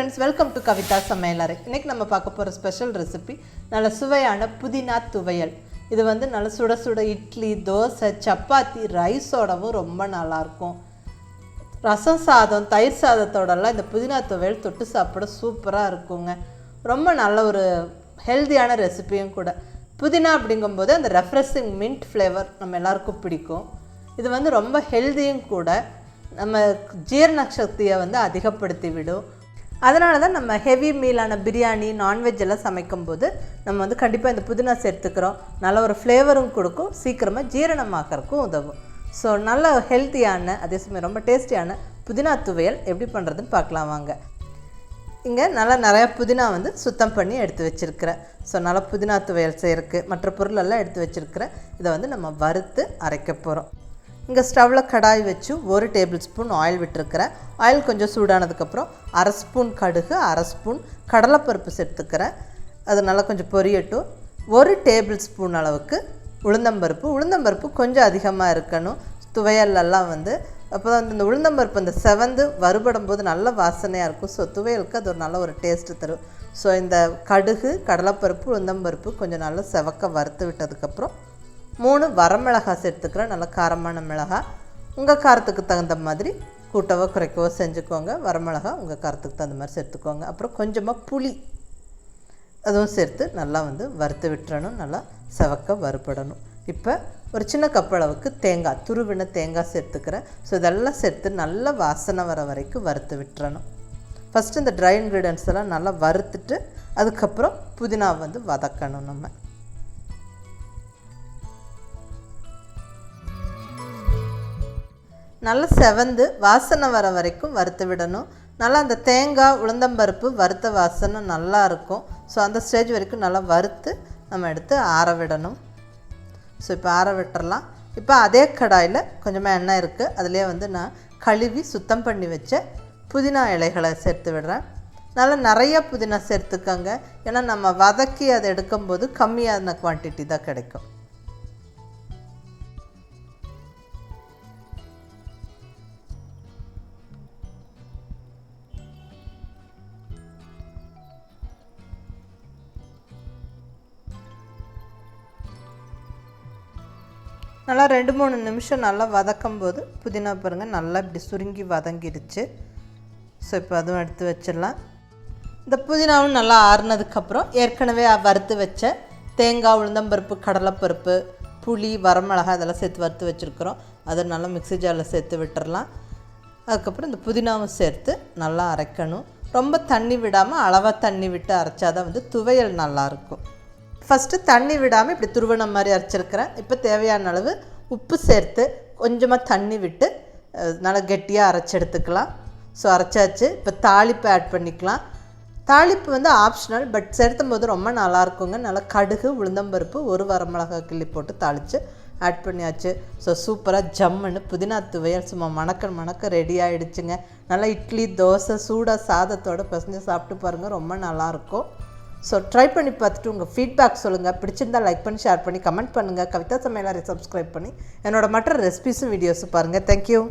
friends, welcome to Kavita Samayalare. இன்னைக்கு நம்ம பார்க்க போற ஸ்பெஷல் ரெசிபி நல்ல சுவையான புதினா துவையல். இது வந்து நல்ல சுட சுட இட்லி, தோசை, சப்பாத்தி, ரைஸோடவும் ரொம்ப நல்லா இருக்கும். ரசம் சாதம், தயிர் சாதத்தோடலாம் இந்த புதினா துவையல் தொட்டு சாப்பிட சூப்பரா இருக்குங்க. ரொம்ப நல்ல ஒரு ஹெல்தியான ரெசிபியும் கூட. புதினா அப்படிங்கும்போது அந்த ரெஃப்ரெஷிங் மின்ட் ஃப்ளேவர் நம்ம எல்லாருக்கும் பிடிக்கும். இது வந்து ரொம்ப ஹெல்தியும் கூட. நம்ம ஜீரண சக்தியை வந்து அதிகப்படுத்தி விடும். அதனால தான் நம்ம ஹெவி மீலான பிரியாணி, நான்வெஜ் எல்லாம் சமைக்கும்போது நம்ம வந்து கண்டிப்பாக இந்த புதினா சேர்த்துக்கிறோம். நல்ல ஒரு ஃப்ளேவரும் கொடுக்கும், சீக்கிரமாக ஜீரணமாகறதுக்கும் உதவும். ஸோ நல்ல ஹெல்த்தியான, அதே சமயம் ரொம்ப டேஸ்டியான புதினா துவையல் எப்படி பண்ணுறதுன்னு பார்க்கலாம் வாங்க. இங்கே நல்லா நிறையா புதினா வந்து சுத்தம் பண்ணி எடுத்து வச்சுருக்கிறேன். ஸோ நல்லா புதினா துவையல் செய்கிறதுக்கு மற்ற பொருளெல்லாம் எடுத்து வச்சுருக்கிறேன். இதை வந்து நம்ம வறுத்து அரைக்க போகிறோம். இங்கே ஸ்டவ்வில் கடாய் வச்சு 1 டேபிள் ஸ்பூன் ஆயில் விட்டுருக்கிறேன். ஆயில் கொஞ்சம் சூடானதுக்கப்புறம் 1/2 ஸ்பூன் கடுகு, 1/2 ஸ்பூன் கடலைப்பருப்பு சேர்த்துக்கிறேன். அது நல்லா கொஞ்சம் பொரியட்டும். 1 டேபிள் ஸ்பூன் அளவுக்கு உளுந்தம்பருப்பு கொஞ்சம் அதிகமாக இருக்கணும். துவையல்லாம் வந்து அப்போ தான் இந்த உளுந்தம்பருப்பு அந்த செவந்து வறுபடும் போது நல்ல வாசனையாக இருக்கும். ஸோ துவையலுக்கு அது ஒரு நல்ல ஒரு டேஸ்ட்டு தரும். ஸோ இந்த கடுகு, கடலைப்பருப்பு, உளுந்தம்பருப்பு கொஞ்சம் நல்லா செவக்க வறுத்து விட்டதுக்கப்புறம் 3 வரமிளகாய் சேர்த்துக்கிறேன். நல்ல காரமான மிளகாய். உங்கள் காரத்துக்கு தகுந்த மாதிரி கூட்டவோ குறைக்கவோ செஞ்சுக்கோங்க. வரமிளகாய் உங்கள் காரத்துக்கு தகுந்த மாதிரி சேர்த்துக்கோங்க. அப்புறம் கொஞ்சமாக புளி அதுவும் சேர்த்து நல்லா வந்து வறுத்து விட்டுறணும். நல்லா செவக்க வறுபடணும். இப்போ ஒரு சின்ன கப் அளவுக்கு தேங்காய், துருவின தேங்காய் சேர்த்துக்கிறேன். ஸோ இதெல்லாம் சேர்த்து நல்லா வாசனை வர வரைக்கும் வறுத்து விட்டுறணும். ஃபஸ்ட்டு இந்த ட்ரை இன்க்ரீடியன்ட்ஸ் எல்லாம் நல்லா வறுத்துட்டு அதுக்கப்புறம் புதினாவை வந்து வதக்கணும். நம்ம நல்லா செவந்து வாசனை வர வரைக்கும் வறுத்து விடணும். நல்லா அந்த தேங்காய், உளுந்தம்பருப்பு வறுத்த வாசனை நல்லா இருக்கும். ஸோ அந்த ஸ்டேஜ் வரைக்கும் நல்லா வறுத்து நம்ம எடுத்து ஆற விடணும். ஸோ இப்போ ஆற விட்டுறலாம். இப்போ அதே கடாயில் கொஞ்சமாக எண்ணெய் இருக்குது. அதிலே வந்து நான் கழுவி சுத்தம் பண்ணி வச்ச புதினா இலைகளை சேர்த்து விடுறேன். நல்லா நிறையா புதினா சேர்த்துக்கோங்க. ஏன்னா நம்ம வதக்கி அதை எடுக்கும்போது கம்மியான குவான்டிட்டி தான் கிடைக்கும். நல்லா 2-3 நிமிஷம் நல்லா வதக்கும் போது புதினா பாருங்கள் நல்லா இப்படி சுருங்கி வதங்கிடுச்சு. ஸோ இப்போ அதுவும் எடுத்து வச்சிடலாம். இந்த புதினாவும் நல்லா ஆறுனதுக்கப்புறம் ஏற்கனவே வறுத்து வச்ச தேங்காய், உளுந்தம்பருப்பு, கடலைப்பருப்பு, புளி, வரமிளகாய் அதெல்லாம் சேர்த்து வறுத்து வச்சுருக்குறோம். அதை நல்லா மிக்ஸி ஜாரில் சேர்த்து விட்டுறலாம். அதுக்கப்புறம் இந்த புதினாவும் சேர்த்து நல்லா அரைக்கணும். ரொம்ப தண்ணி விடாமல் அளவாக தண்ணி விட்டு அரைச்சாதான் வந்து துவையல் நல்லாயிருக்கும். ஃபஸ்ட்டு தண்ணி விடாமல் இப்படி துருவன மாதிரி அரைச்சிருக்கிறேன். இப்போ தேவையான அளவு உப்பு சேர்த்து கொஞ்சமாக தண்ணி விட்டு நல்லா கெட்டியாக அரைச்சி எடுத்துக்கலாம். ஸோ அரைச்சாச்சு. இப்போ தாளிப்பு ஆட் பண்ணிக்கலாம். தாளிப்பு வந்து ஆப்ஷனல், பட் சேர்த்தும் போது ரொம்ப நல்லாயிருக்குங்க. நல்லா கடுகு, உளுந்தம்பருப்பு, 1 வரமிளகாய் கிள்ளி போட்டு தாளித்து ஆட் பண்ணியாச்சு. ஸோ சூப்பராக ஜம்முன்னு புதினா துவையல் சும்மா மணக்க ரெடி ஆகிடுச்சுங்க. நல்லா இட்லி, தோசை, சூடாக சாதத்தோடு பசங்க சாப்பிட்டு பாருங்கள், ரொம்ப நல்லாயிருக்கும். ஸோ ட்ரை பண்ணி பார்த்துட்டு உங்கள் ஃபீட்பேக் சொல்லுங்கள். பிடிச்சிருந்தால் லைக் பண்ணி, ஷேர் பண்ணி, கமெண்ட் பண்ணுங்கள். கவிதா சமையலறை சப்ஸ்கிரைப் பண்ணி என்னோடய மற்ற ரெசிபிஸும் வீடியோஸும் பாருங்கள். தேங்க்யூ.